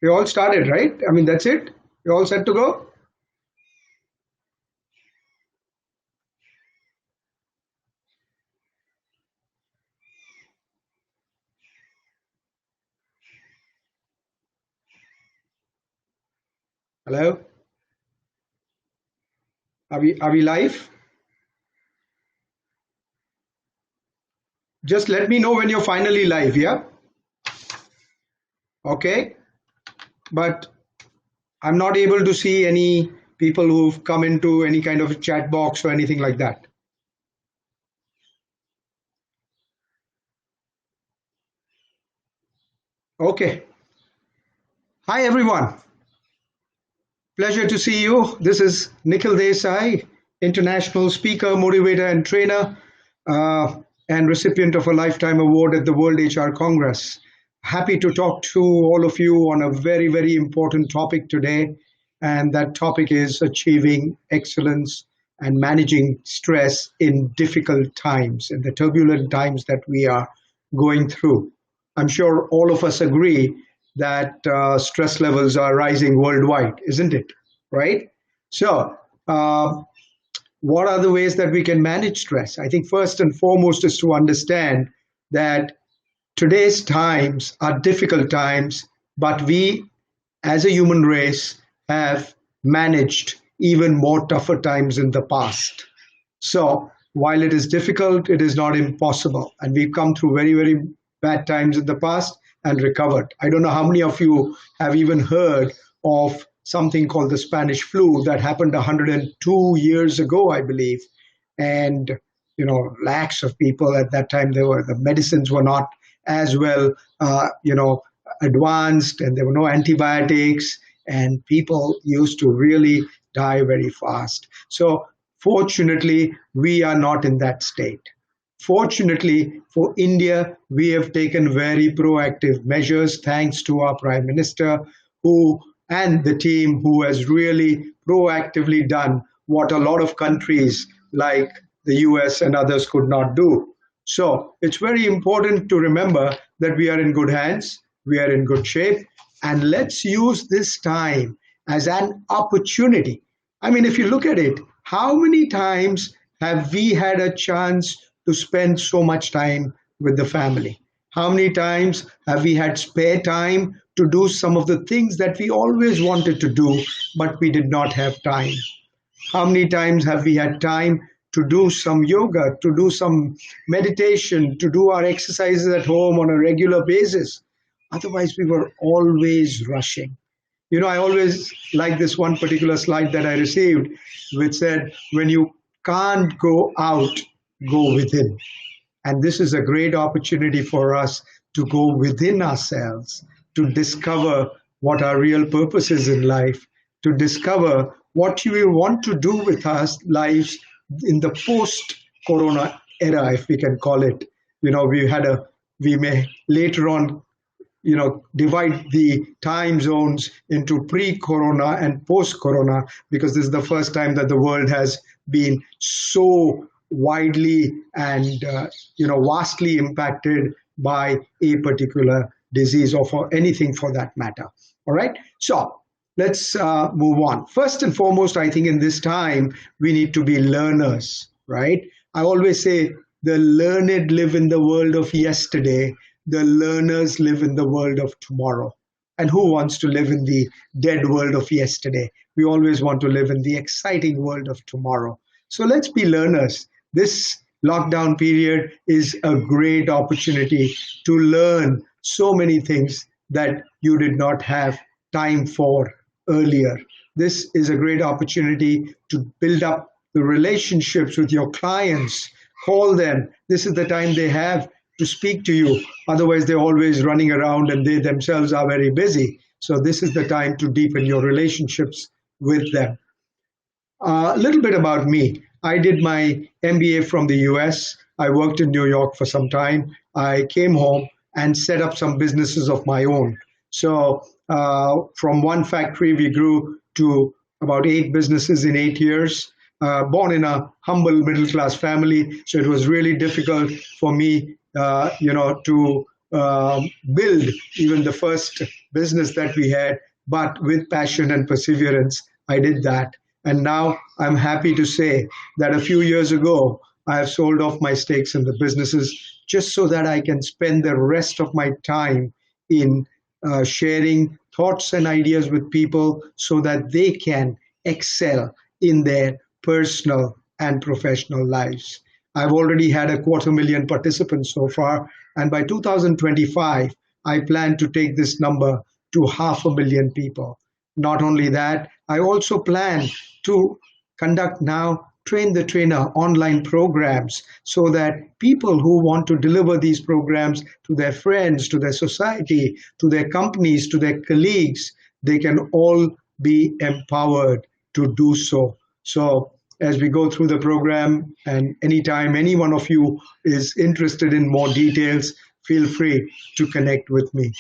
We all started, right? I mean, that's it. You all set to go? Hello? Are we live? Just let me know when you're finally live, yeah? Okay. But I'm not able to see any people who've come into any kind of a chat box or anything like that. Okay. Hi, everyone. Pleasure to see you. This is Nikhil Desai, international speaker, motivator, and trainer, uh, and recipient of a Lifetime Award at the World HR Congress. Happy to talk to all of you on a very, very important topic today. And that topic is achieving excellence and managing stress in difficult times, in the turbulent times that we are going through. I'm sure all of us agree that stress levels are rising worldwide, isn't it? Right? So, what are the ways that we can manage stress? I think first and foremost is to understand that today's times are difficult times, but we as a human race have managed even more tougher times in the past. So while it is difficult, it is not impossible. And we've come through very, very bad times in the past and recovered. I don't know how many of you have even heard of something called the Spanish flu that happened 102 years ago, I believe. And, lakhs of people at that time, the medicines were not as well, advanced, and there were no antibiotics, and people used to really die very fast. So fortunately, we are not in that state. Fortunately for India, we have taken very proactive measures thanks to our Prime Minister who and the team who has really proactively done what a lot of countries like the US and others could not do. So it's very important to remember that we are in good hands, we are in good shape, and let's use this time as an opportunity. I mean, if you look at it, how many times have we had a chance to spend so much time with the family? How many times have we had spare time to do some of the things that we always wanted to do, but we did not have time? How many times have we had time to do some yoga, to do some meditation, to do our exercises at home on a regular basis? Otherwise, we were always rushing. I always like this one particular slide that I received, which said, when you can't go out, go within. And this is a great opportunity for us to go within ourselves, to discover what our real purpose is in life, to discover what we want to do with our lives in the post-corona era, if we can call it. We may later on divide the time zones into pre-corona and post-corona, because this is the first time that the world has been so widely and vastly impacted by a particular disease, or for anything for that matter. All right, so let's move on. First and foremost, I think in this time we need to be learners, right? I always say the learned live in the world of yesterday, the learners live in the world of tomorrow. And who wants to live in the dead world of yesterday? We always want to live in the exciting world of tomorrow. So let's be learners. This lockdown period is a great opportunity to learn so many things that you did not have time for earlier. This is a great opportunity to build up the relationships with your clients. Call them. This is the time they have to speak to you. Otherwise, they're always running around and they themselves are very busy. So this is the time to deepen your relationships with them. A little bit about me. I did my MBA from the US. I worked in New York for some time. I came home and set up some businesses of my own. So from one factory, we grew to about 8 businesses in 8 years. Born in a humble middle-class family, so it was really difficult for me, to build even the first business that we had, but with passion and perseverance, I did that. And now I'm happy to say that a few years ago, I have sold off my stakes in the businesses just so that I can spend the rest of my time in sharing thoughts and ideas with people so that they can excel in their personal and professional lives. I've already had 250,000 participants so far, and by 2025, I plan to take this number to 500,000 people. Not only that, I also plan to conduct now train the trainer online programs so that people who want to deliver these programs to their friends, to their society, to their companies, to their colleagues, they can all be empowered to do so. So as we go through the program, and anytime any one of you is interested in more details, feel free to connect with me,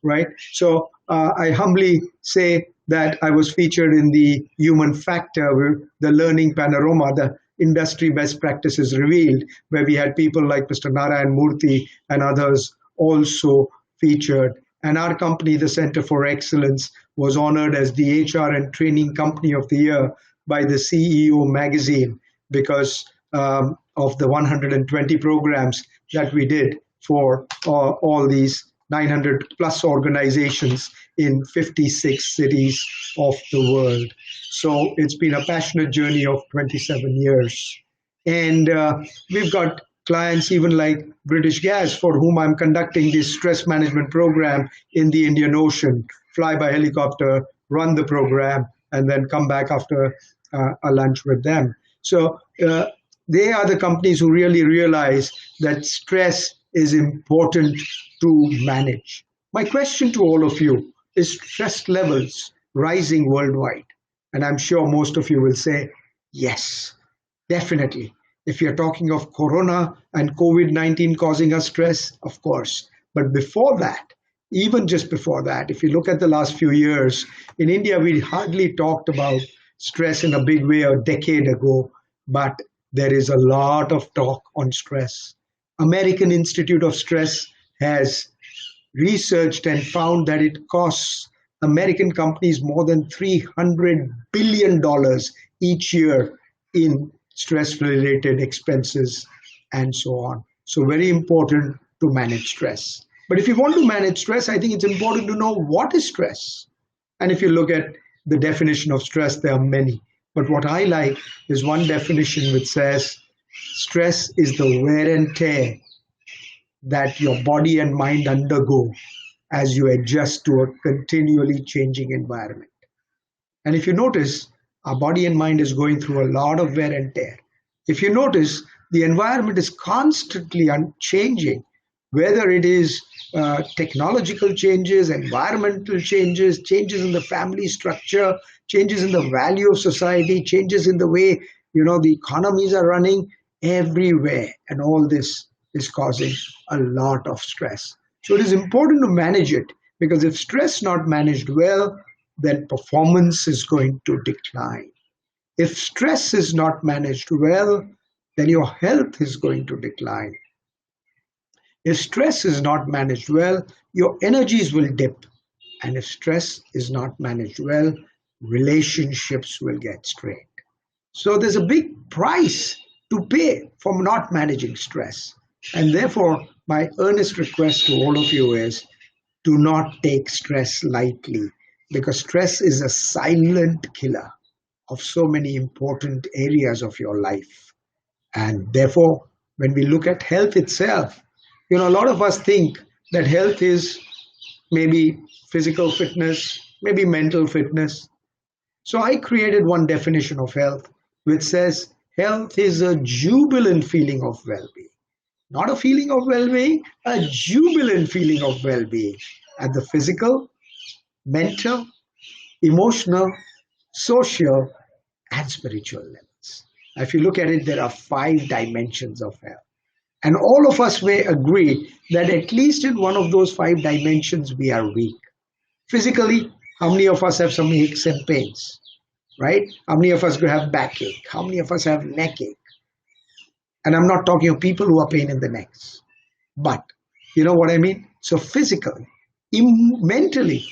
right? So I humbly say that I was featured in the Human Factor, the Learning Panorama, the industry best practices revealed, where we had people like Mr. Narayan Murthy and others also featured. And our company, the Center for Excellence, was honored as the HR and Training Company of the Year by the CEO magazine because of the 120 programs that we did for all these 900 plus organizations in 56 cities of the world. So it's been a passionate journey of 27 years. And we've got clients even like British Gas, for whom I'm conducting this stress management program in the Indian Ocean, fly by helicopter, run the program, and then come back after a lunch with them. So they are the companies who really realize that stress is important to manage. My question to all of you is stress levels rising worldwide? And I'm sure most of you will say, yes, definitely. If you're talking of Corona and COVID-19 causing us stress, of course. But before that, even just before that, if you look at the last few years, in India, we hardly talked about stress in a big way a decade ago, but there is a lot of talk on stress. American Institute of Stress has researched and found that it costs American companies more than $300 billion each year in stress-related expenses and so on. So very important to manage stress. But if you want to manage stress, I think it's important to know what is stress. And if you look at the definition of stress, there are many. But what I like is one definition which says stress is the wear and tear that your body and mind undergo as you adjust to a continually changing environment. And if you notice, our body and mind is going through a lot of wear and tear. If you notice, the environment is constantly changing, whether it is technological changes, environmental changes, changes in the family structure, changes in the value of society, changes in the way the economies are running everywhere. And all this is causing a lot of stress. So it is important to manage it, because if stress not managed well, then performance is going to decline. If stress is not managed well, then your health is going to decline. If stress is not managed well, your energies will dip. And if stress is not managed well, relationships will get strained. So there's a big price to pay for not managing stress. And therefore, my earnest request to all of you is, do not take stress lightly, because stress is a silent killer of so many important areas of your life. And therefore, when we look at health itself, a lot of us think that health is maybe physical fitness, maybe mental fitness. So I created one definition of health which says health is a jubilant feeling of well-being. Not a feeling of well-being, a jubilant feeling of well-being at the physical, mental, emotional, social, and spiritual levels. If you look at it, there are 5 dimensions of health. And all of us may agree that at least in one of those 5 dimensions, we are weak. Physically, how many of us have some aches and pains, right? How many of us have backache? How many of us have neck ache? And I'm not talking of people who are pain in the necks, but you know what I mean? So physically, Mentally,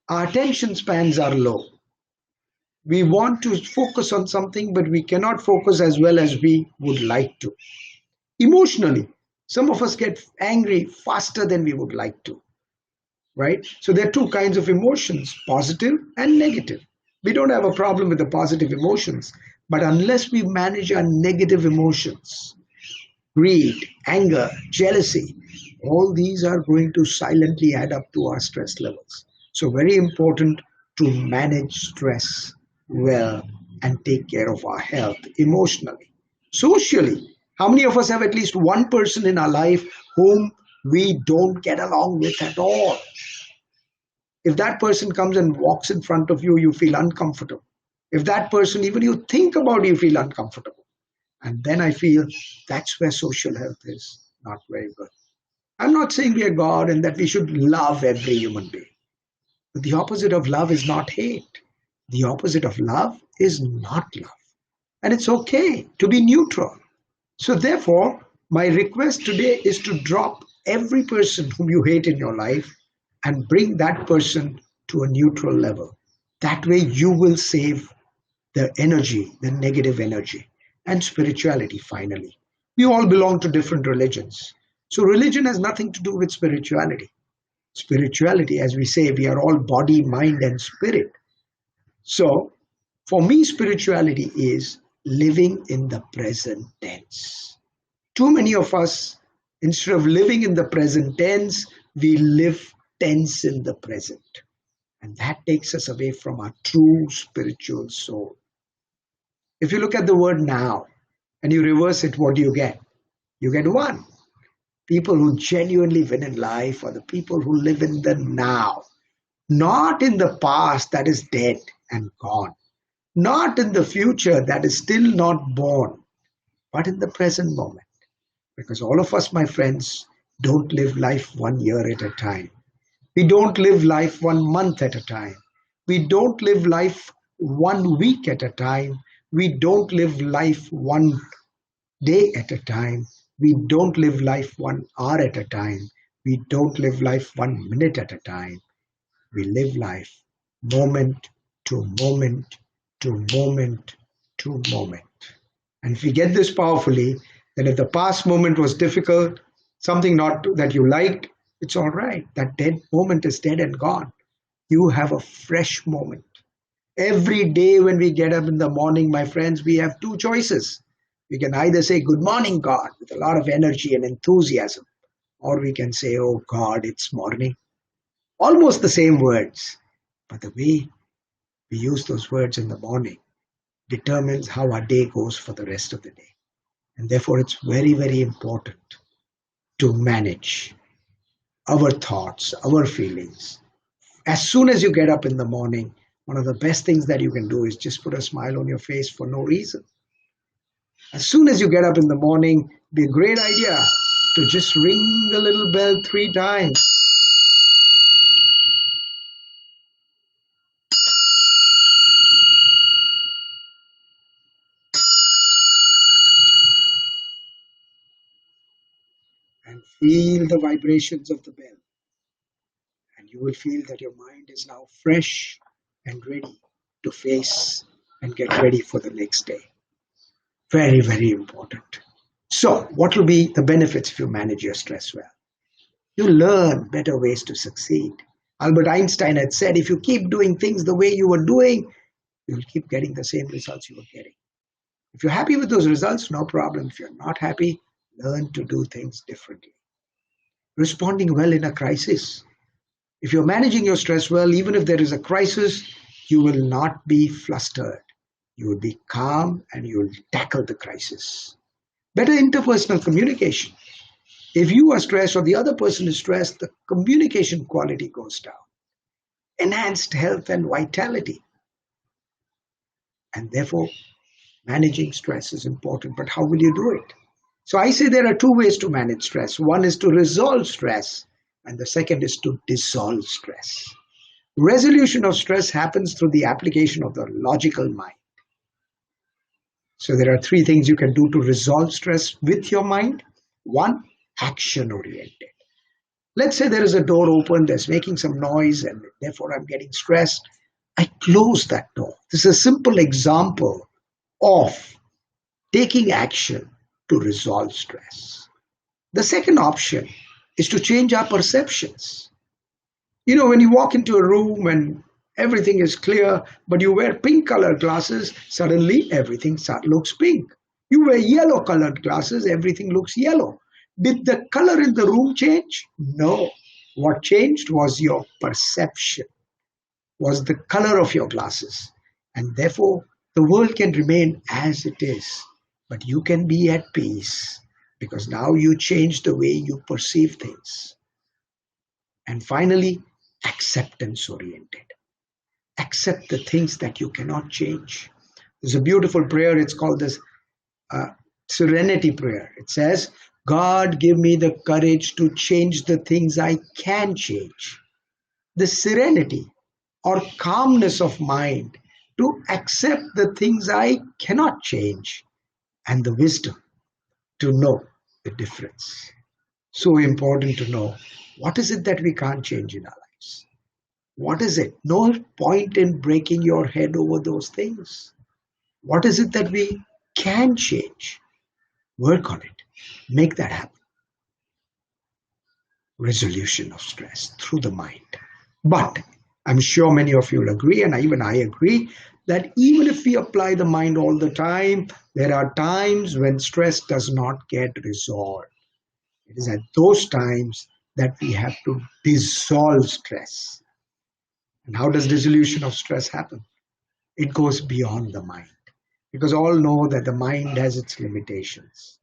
our attention spans are low. We want to focus on something, but we cannot focus as well as we would like to. Emotionally, some of us get angry faster than we would like to, right? So there are two kinds of emotions, positive and negative. We don't have a problem with the positive emotions, but unless we manage our negative emotions, greed, anger, jealousy, all these are going to silently add up to our stress levels. So, very important to manage stress well and take care of our health emotionally. Socially, how many of us have at least one person in our life whom we don't get along with at all? If that person comes and walks in front of you, you feel uncomfortable. If that person, even you think about, you feel uncomfortable. And then I feel that's where social health is not very good. I'm not saying we are God and that we should love every human being. But the opposite of love is not hate. The opposite of love is not love. And it's okay to be neutral. So, therefore, my request today is to drop every person whom you hate in your life and bring that person to a neutral level. That way, you will save the energy, the negative energy, and spirituality finally. We all belong to different religions. So, religion has nothing to do with spirituality. Spirituality, as we say, we are all body, mind, and spirit. So, for me, spirituality is living in the present tense. Too many of us, instead of living in the present tense, we live tense in the present. And that takes us away from our true spiritual soul. If you look at the word now and you reverse it, what do you get? You get one. People who genuinely win in life are the people who live in the now, not in the past that is dead and gone, not in the future that is still not born, but in the present moment. Because all of us, my friends, don't live life 1 year at a time. We don't live life 1 month at a time. We don't live life 1 week at a time. We don't live life 1 day at a time. We don't live life 1 hour at a time. We don't live life 1 minute at a time. We live life moment to moment to moment to moment. And if we get this powerfully, then if the past moment was difficult, something not that you liked, it's all right. That dead moment is dead and gone. You have a fresh moment. Every day when we get up in the morning, my friends, we have two choices. We can either say, "Good morning, God," with a lot of energy and enthusiasm, or we can say, "Oh, God, it's morning." Almost the same words, but the way we use those words in the morning determines how our day goes for the rest of the day. And therefore, it's very, very important to manage our thoughts, our feelings. As soon as you get up in the morning, one of the best things that you can do is just put a smile on your face for no reason. As soon as you get up in the morning, it'd be a great idea to just ring the little bell 3 times. And feel the vibrations of the bell. And you will feel that your mind is now fresh and ready to face and get ready for the next day. Very, very important. So, what will be the benefits if you manage your stress well? You learn better ways to succeed. Albert Einstein had said, if you keep doing things the way you were doing, you'll keep getting the same results you were getting. If you're happy with those results, no problem. If you're not happy, learn to do things differently. Responding well in a crisis. If you're managing your stress well, even if there is a crisis, you will not be flustered. You will be calm and you will tackle the crisis. Better interpersonal communication. If you are stressed or the other person is stressed, the communication quality goes down. Enhanced health and vitality. And therefore, managing stress is important. But how will you do it? So I say there are two ways to manage stress. One is to resolve stress, and the second is to dissolve stress. Resolution of stress happens through the application of the logical mind. So there are three things you can do to resolve stress with your mind. One, action oriented. Let's say there is a door open, there's making some noise, and therefore I'm getting stressed. I close that door. This is a simple example of taking action to resolve stress. The second option is to change our perceptions. When you walk into a room and everything is clear, but you wear pink colored glasses, suddenly everything looks pink. You wear yellow colored glasses, everything looks yellow. Did the color in the room change? No. What changed was your perception, was the color of your glasses. And therefore, the world can remain as it is, but you can be at peace because now you change the way you perceive things. And finally, acceptance oriented. Accept the things that you cannot change. There's a beautiful prayer. It's called this serenity prayer. It says, God, give me the courage to change the things I can change. The serenity or calmness of mind to accept the things I cannot change, and the wisdom to know the difference. So important to know what is it that we can't change in our lives. What is it? No point in breaking your head over those things. What is it that we can change? Work on it. Make that happen. Resolution of stress through the mind. But I'm sure many of you will agree, and even I agree, that even if we apply the mind all the time, there are times when stress does not get resolved. It is at those times that we have to dissolve stress. And how does dissolution of stress happen? It goes beyond the mind, because all know that the mind has its limitations.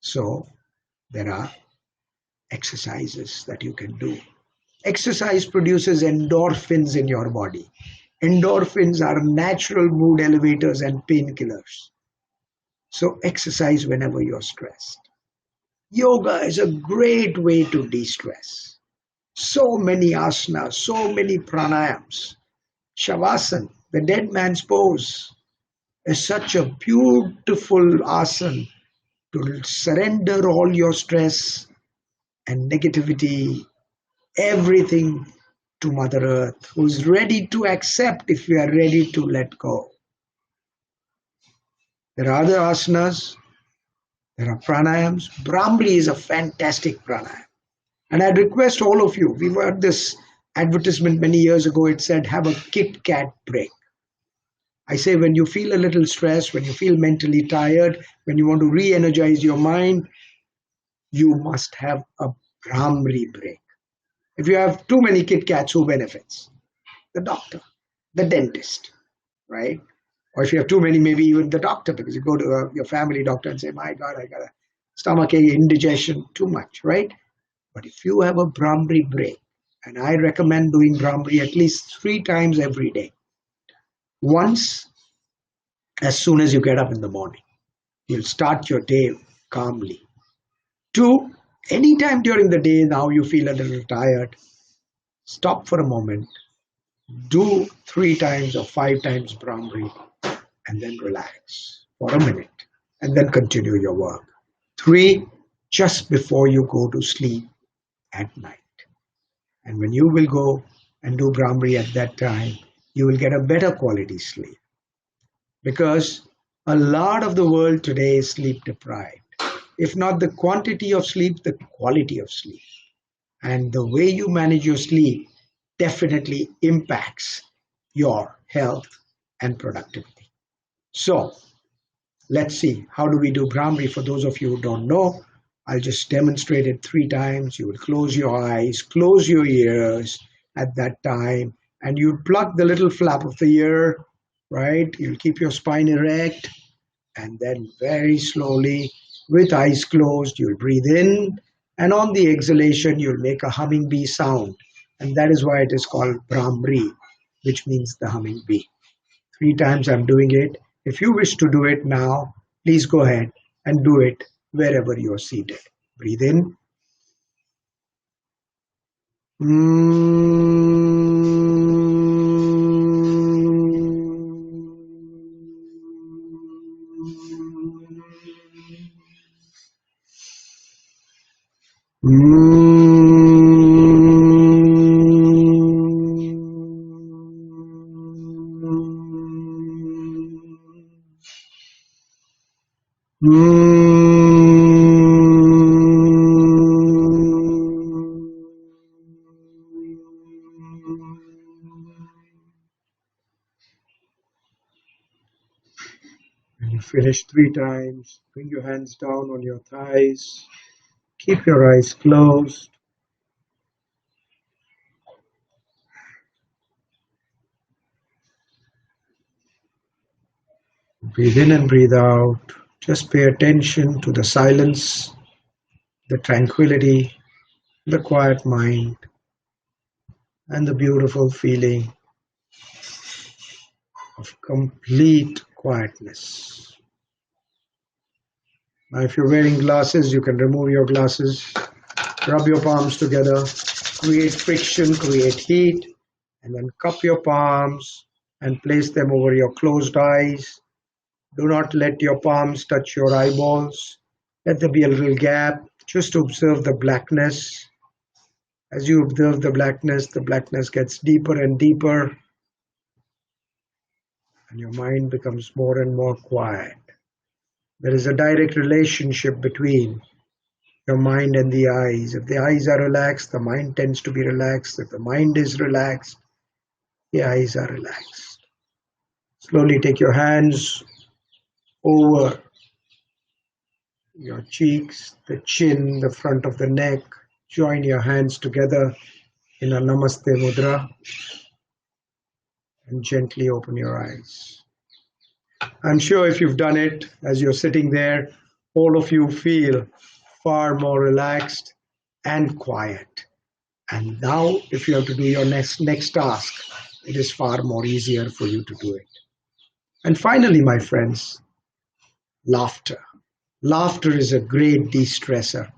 So there are exercises that you can do. Exercise produces endorphins in your body. Endorphins are natural mood elevators and painkillers. So exercise whenever you're stressed. Yoga is a great way to de-stress. So many asanas, so many pranayams. Shavasana, the dead man's pose, is such a beautiful asana to surrender all your stress and negativity, everything to Mother Earth, who's ready to accept if we are ready to let go. There are other asanas, there are pranayams. Brahmri is a fantastic pranayam. And I'd request all of you, we've heard this advertisement many years ago, it said, have a Kit Kat break. I say when you feel a little stressed, when you feel mentally tired, when you want to re-energize your mind, you must have a Brahmri break. If you have too many Kit Kats, who benefits? The doctor, the dentist, right? Or if you have too many, maybe even the doctor, because you go to your family doctor and say, my God, I got a stomachache, indigestion, too much, right? But if you have a Brahmri break, and I recommend doing Brahmri at least 3 times every day. Once, as soon as you get up in the morning, you'll start your day calmly. 2, anytime during the day now you feel a little tired, stop for a moment, do 3 times or 5 times Brahmri, and then relax for a minute, and then continue your work. 3, just before you go to sleep at night. And when you will go and do Brahmri at that time, you will get a better quality sleep. Because a lot of the world today is sleep deprived. If not the quantity of sleep, the quality of sleep. And the way you manage your sleep definitely impacts your health and productivity. So let's see, how do we do Brahmri? For those of you who don't know, I'll just demonstrate it 3 times. You will close your eyes, close your ears at that time, and you plug the little flap of the ear, right? You'll keep your spine erect, and then very slowly, with eyes closed, you'll breathe in, and on the exhalation, you'll make a humming bee sound. And that is why it is called Brahmri, which means the humming bee. 3 times I'm doing it. If you wish to do it now, please go ahead and do it wherever you're seated. Breathe in. When you finish 3 times, bring your hands down on your thighs. Keep your eyes closed. Breathe in and breathe out. Just pay attention to the silence, the tranquility, the quiet mind, and the beautiful feeling of complete quietness. Now, if you're wearing glasses, you can remove your glasses, rub your palms together, create friction, create heat, and then cup your palms and place them over your closed eyes. Do not let your palms touch your eyeballs. Let there be a little gap. Just observe the blackness. As you observe the blackness gets deeper and deeper, and your mind becomes more and more quiet. There is a direct relationship between your mind and the eyes. If the eyes are relaxed, the mind tends to be relaxed. If the mind is relaxed, the eyes are relaxed. Slowly take your hands over your cheeks, the chin, the front of the neck. Join your hands together in a Namaste Mudra and gently open your eyes. I'm sure if you've done it as you're sitting there, all of you feel far more relaxed and quiet. And now, if you have to do your next task, it is far more easier for you to do it. And finally, my friends, laughter. Laughter is a great de-stressor.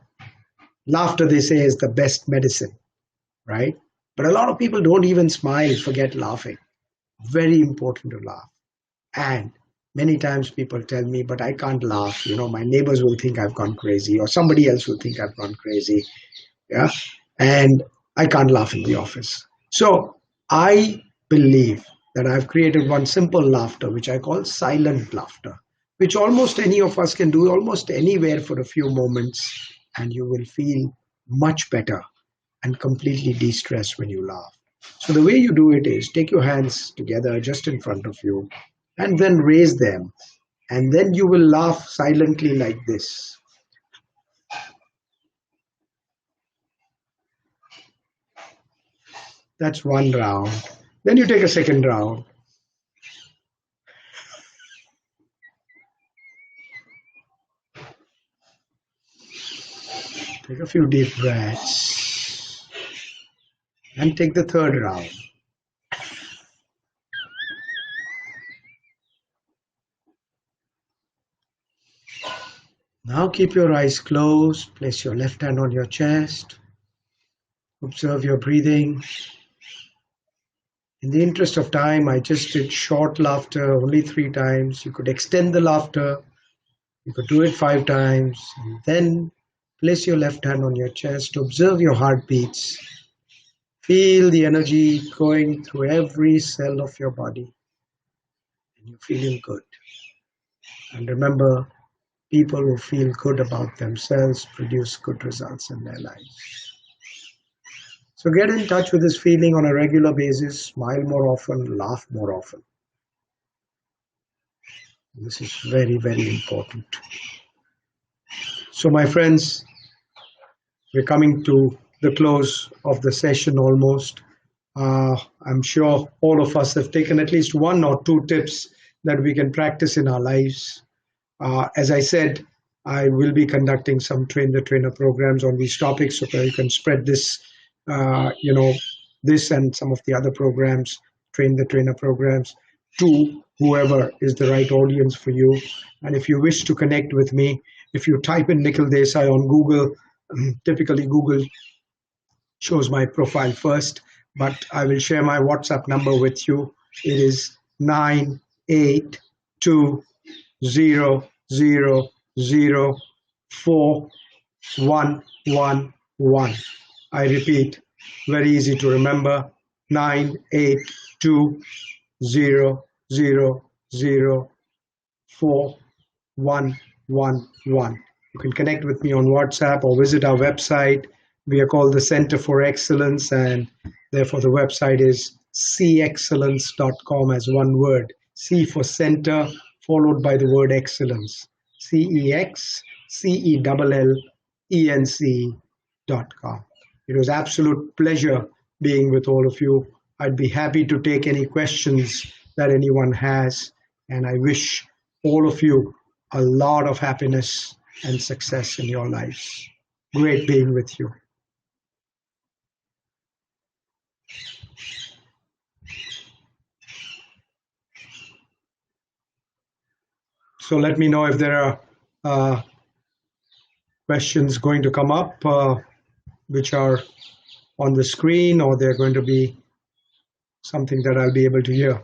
Laughter, they say, is the best medicine, right? But a lot of people don't even smile, forget laughing. Very important to laugh. And many times people tell me, but I can't laugh. My neighbors will think I've gone crazy, or somebody else will think I've gone crazy. Yeah. And I can't laugh in the office. So I believe that I've created one simple laughter, which I call silent laughter, which almost any of us can do almost anywhere for a few moments, and you will feel much better and completely de-stressed when you laugh. So the way you do it is take your hands together just in front of you and then raise them, and then you will laugh silently like this. That's one round. Then you take a second round. Take a few deep breaths and take the third round. Now keep your eyes closed. Place your left hand on your chest. Observe your breathing. In the interest of time, I just did short laughter, only 3 times. You could extend the laughter. You could do it 5 times. And then place your left hand on your chest. Observe your heartbeats. Feel the energy going through every cell of your body. And you're feeling good. And remember, people who feel good about themselves produce good results in their lives. So get in touch with this feeling on a regular basis. Smile more often, laugh more often. This is very, very important. So my friends, we're coming to the close of the session almost. I'm sure all of us have taken at least 1 or 2 tips that we can practice in our lives. As I said, I will be conducting some Train the Trainer programs on these topics, so that you can spread this, this and some of the other programs, Train the Trainer programs, to whoever is the right audience for you. And if you wish to connect with me, if you type in Nikhil Desai on Google, typically Google shows my profile first, but I will share my WhatsApp number with you. It is 982000411. I repeat, very easy to remember, 982000411. You can connect with me on WhatsApp or visit our website. We are called the Center for Excellence, and therefore the website is cexcellence.com as one word. C for center, followed by the word excellence. CEXCELLENC.com. It was absolute pleasure being with all of you. I'd be happy to take any questions that anyone has, and I wish all of you a lot of happiness and success in your lives. Great being with you. So let me know if there are questions going to come up, which are on the screen, or they're going to be something that I'll be able to hear.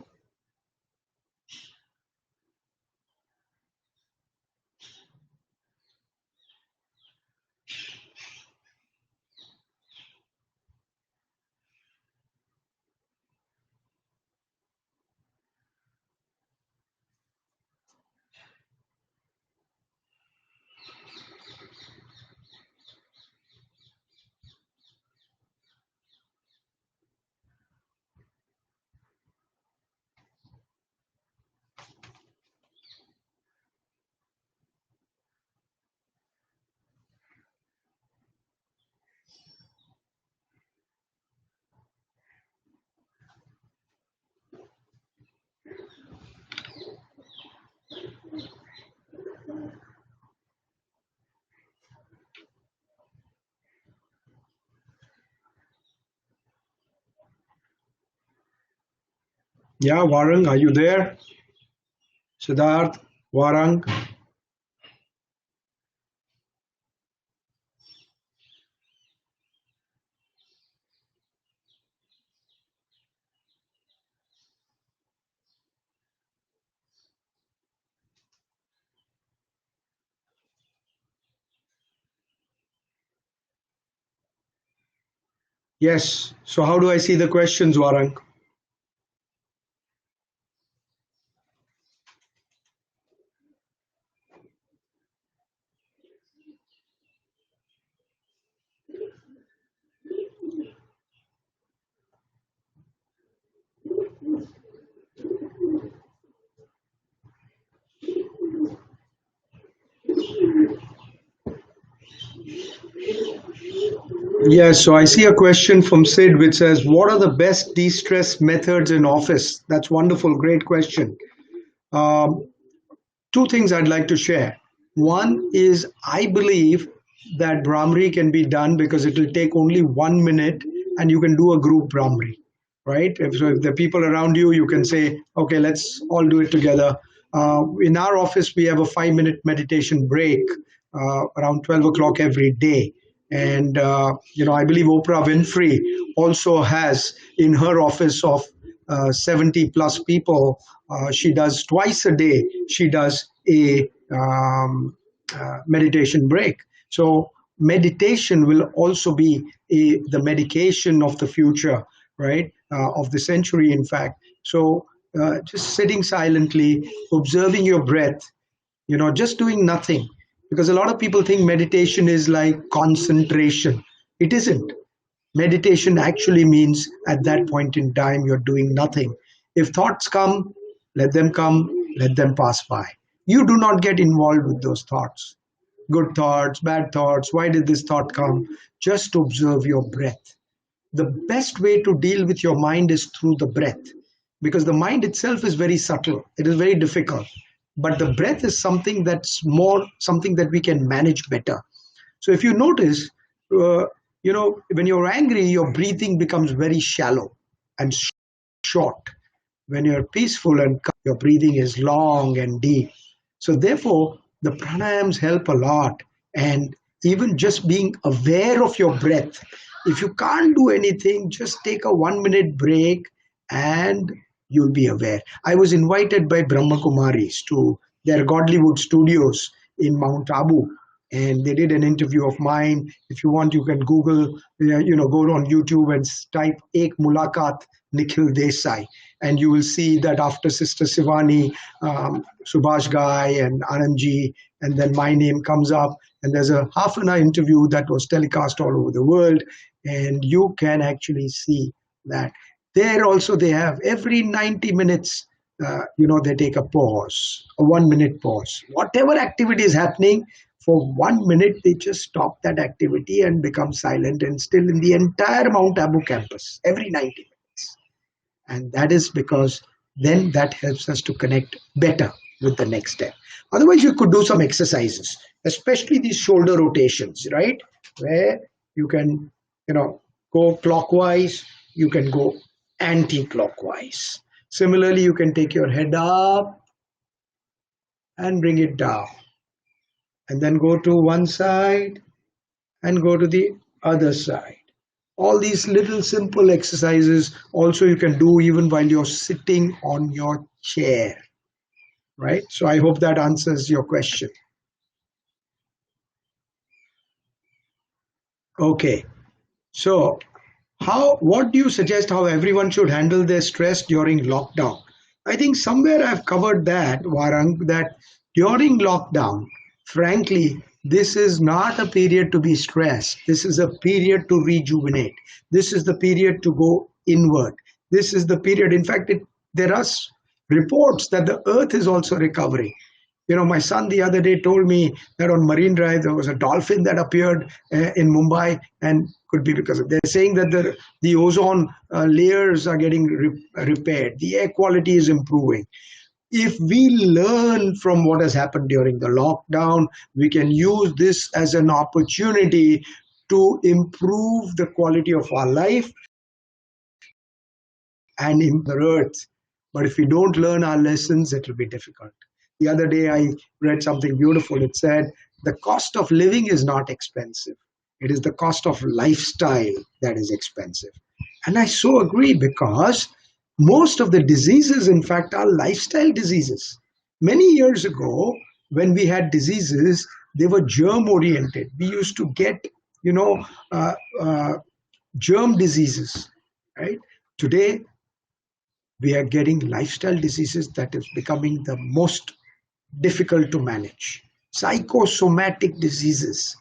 Yeah, Warang, are you there? Siddharth, Warang? Yes. So how do I see the questions, Warang? Yes, so I see a question from Sid which says, what are the best de-stress methods in office? That's wonderful, great question. Um, Two things I'd like to share. One is I believe that Brahmari can be done because it will take only 1 minute and you can do a group Brahmari, right? If the people around you, you can say, okay, let's all do it together. In our office, we have a 5 minute meditation break around 12 o'clock every day. And, I believe Oprah Winfrey also has in her office of 70 plus people, she does twice a day, she does a meditation break. So meditation will also be the medication of the future, right? Of the century, in fact. So just sitting silently, observing your breath, just doing nothing. Because a lot of people think meditation is like concentration. It isn't. Meditation actually means at that point in time, you're doing nothing. If thoughts come, let them pass by. You do not get involved with those thoughts. Good thoughts, bad thoughts, why did this thought come? Just observe your breath. The best way to deal with your mind is through the breath, because the mind itself is very subtle, it is very difficult, but the breath is something that we can manage better. So if you notice, uh, when you're angry, your breathing becomes very shallow and short. When you're peaceful and calm, your breathing is long and deep. So therefore, the pranayams help a lot. And even just being aware of your breath. If you can't do anything, just take a 1 minute break and you'll be aware. I was invited by Brahma Kumaris to their Godlywood studios in Mount Abu, and they did an interview of mine. If you want, you can Google, go on YouTube and type Ek Mulakat Nikhil Desai, and you will see that after Sister Sivani, Subhash Gai, and Anandji and then my name comes up, and there's a half an hour interview that was telecast all over the world, and you can actually see that there also they have every 90 minutes, they take a pause, a 1 minute pause. Whatever activity is happening, for 1 minute, they just stop that activity and become silent and still in the entire Mount Abu campus every 90 minutes. And that is because then that helps us to connect better with the next step. Otherwise, you could do some exercises, especially these shoulder rotations, right? Where you can, go clockwise, you can go anti-clockwise. Similarly, you can take your head up and bring it down, and then go to one side and go to the other side. All these little simple exercises also you can do even while you're sitting on your chair, right? So I hope that answers your question. Okay, so what do you suggest how everyone should handle their stress during lockdown? I think somewhere I've covered that, Varang, that during lockdown, frankly, this is not a period to be stressed. This is a period to rejuvenate. This is the period to go inward. This is the period, in fact, there are reports that the earth is also recovering. My son the other day told me that on Marine Drive there was a dolphin that appeared in Mumbai, and could be because they're saying that the ozone layers are getting repaired. The air quality is improving. If we learn from what has happened during the lockdown, we can use this as an opportunity to improve the quality of our life and in the earth. But if we don't learn our lessons, it will be difficult. The other day I read something beautiful. It said, the cost of living is not expensive. It is the cost of lifestyle that is expensive. And I so agree, because most of the diseases, in fact, are lifestyle diseases. Many years ago, when we had diseases, they were germ-oriented. We used to get, germ diseases, right? Today, we are getting lifestyle diseases that is becoming the most difficult to manage. Psychosomatic diseases,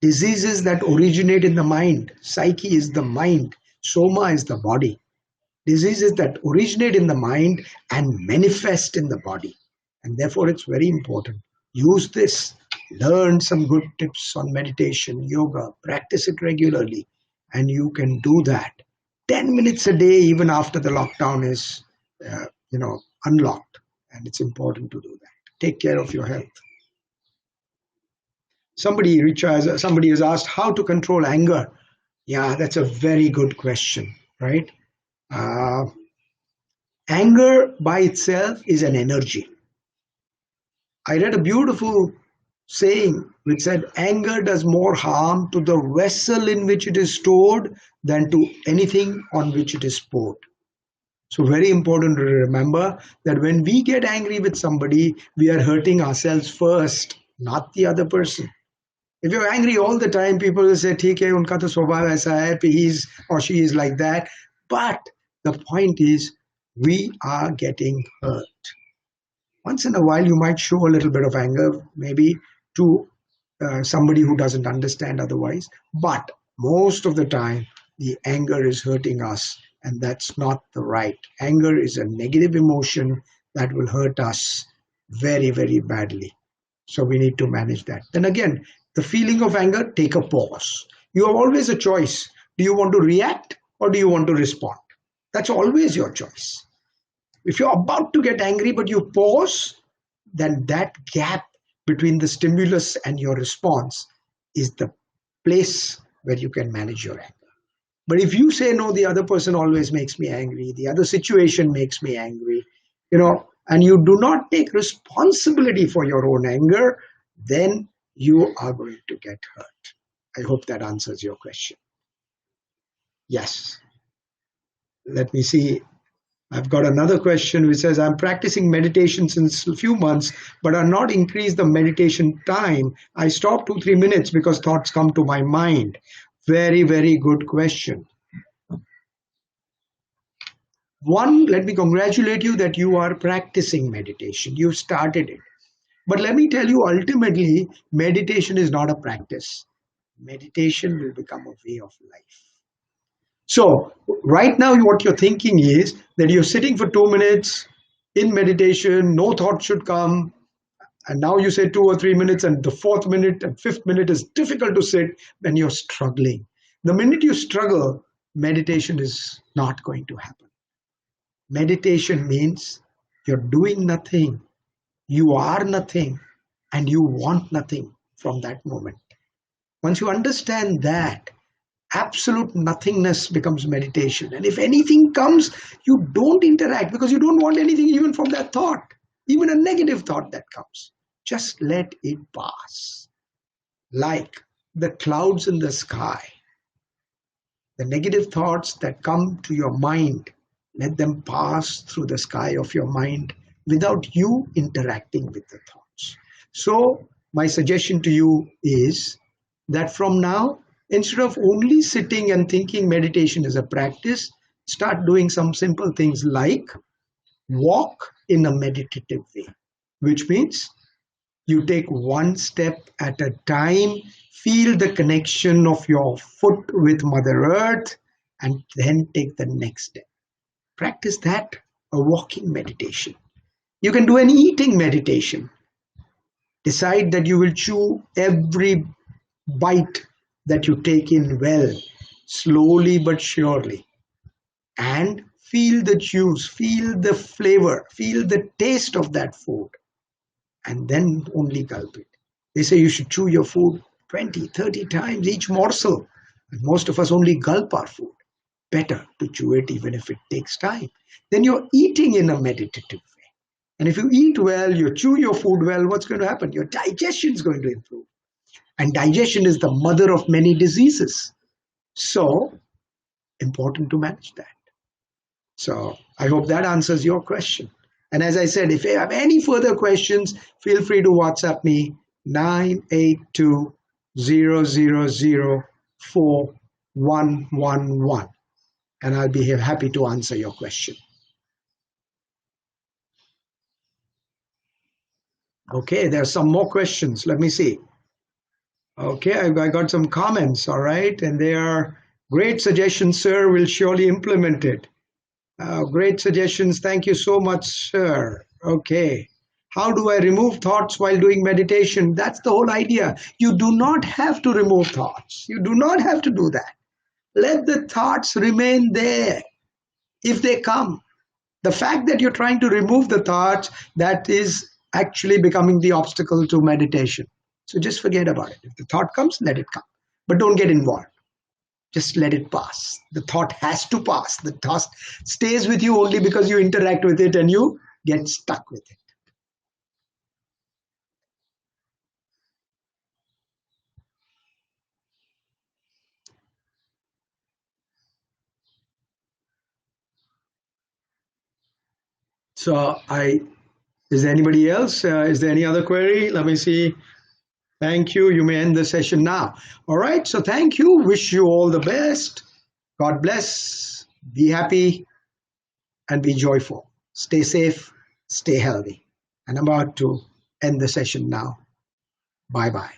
diseases that originate in the mind. Psyche is the mind, soma is the body. Diseases that originate in the mind and manifest in the body. And therefore, it's very important. Use this. Learn some good tips on meditation, yoga, practice it regularly, and you can do that. 10 minutes a day, even after the lockdown is, unlocked. And it's important to do that. Take care of your health. Somebody has asked how to control anger. Yeah, that's a very good question, right? Anger by itself is an energy. I read a beautiful saying which said, anger does more harm to the vessel in which it is stored than to anything on which it is poured. So very important to remember that when we get angry with somebody, we are hurting ourselves first, not the other person. If you're angry all the time, people will say, "Theek hai, unka to swabhav aisa hai, he's or she is like that." But the point is, we are getting hurt. Once in a while, you might show a little bit of anger, maybe to somebody who doesn't understand otherwise. But most of the time, the anger is hurting us, and that's not the right. Anger is a negative emotion that will hurt us very, very badly. So we need to manage that. Then again, the feeling of anger, take a pause. You have always a choice. Do you want to react or do you want to respond? That's always your choice. If you're about to get angry but you pause, then that gap between the stimulus and your response is the place where you can manage your anger. But if you say, no, the other person always makes me angry, the other situation makes me angry, and you do not take responsibility for your own anger, then you are going to get hurt. I hope that answers your question. Yes. Let me see. I've got another question which says, I'm practicing meditation since a few months, but I've not increased the meditation time. I stop 2-3 minutes because thoughts come to my mind. Very, very good question. One, let me congratulate you that you are practicing meditation. You started it. But let me tell you, ultimately, meditation is not a practice. Meditation will become a way of life. So, right now, what you're thinking is that you're sitting for 2 minutes in meditation, no thought should come. And now you say 2 or 3 minutes, and the fourth minute and fifth minute is difficult to sit when you're struggling. The minute you struggle, meditation is not going to happen. Meditation means you're doing nothing, you are nothing, and you want nothing from that moment. Once you understand that, absolute nothingness becomes meditation. And if anything comes, you don't interact because you don't want anything even from that thought, even a negative thought that comes. Just let it pass. Like the clouds in the sky. The negative thoughts that come to your mind, let them pass through the sky of your mind without you interacting with the thoughts. So, my suggestion to you is that from now, instead of only sitting and thinking meditation is a practice, start doing some simple things like walk in a meditative way, which means you take one step at a time, feel the connection of your foot with Mother Earth, and then take the next step. Practice that, a walking meditation. You can do an eating meditation. Decide that you will chew every bite that you take in well, slowly but surely. And feel the juice, feel the flavor, feel the taste of that food. And then only gulp it. They say you should chew your food 20, 30 times each morsel. And most of us only gulp our food. Better to chew it even if it takes time. Then you're eating in a meditative way. And if you eat well, you chew your food well, what's going to happen? Your digestion is going to improve. And digestion is the mother of many diseases. So, important to manage that. So, I hope that answers your question. And as I said, if you have any further questions, feel free to WhatsApp me 982000411, and I'll be happy to answer your question. Okay, there are some more questions. Let me see. Okay, I got some comments, all right, and they are great suggestions, sir. We'll surely implement it. Great suggestions. Thank you so much, sir. Okay. How do I remove thoughts while doing meditation? That's the whole idea. You do not have to remove thoughts. You do not have to do that. Let the thoughts remain there if they come. The fact that you're trying to remove the thoughts, that is actually becoming the obstacle to meditation. So just forget about it. If the thought comes, let it come. But don't get involved. Just let it pass. The thought has to pass. The thought stays with you only because you interact with it and you get stuck with it. So is there anybody else? Is there any other query? Let me see. Thank you. You may end the session now. All right. So thank you. Wish you all the best. God bless. Be happy and be joyful. Stay safe. Stay healthy. And I'm about to end the session now. Bye-bye.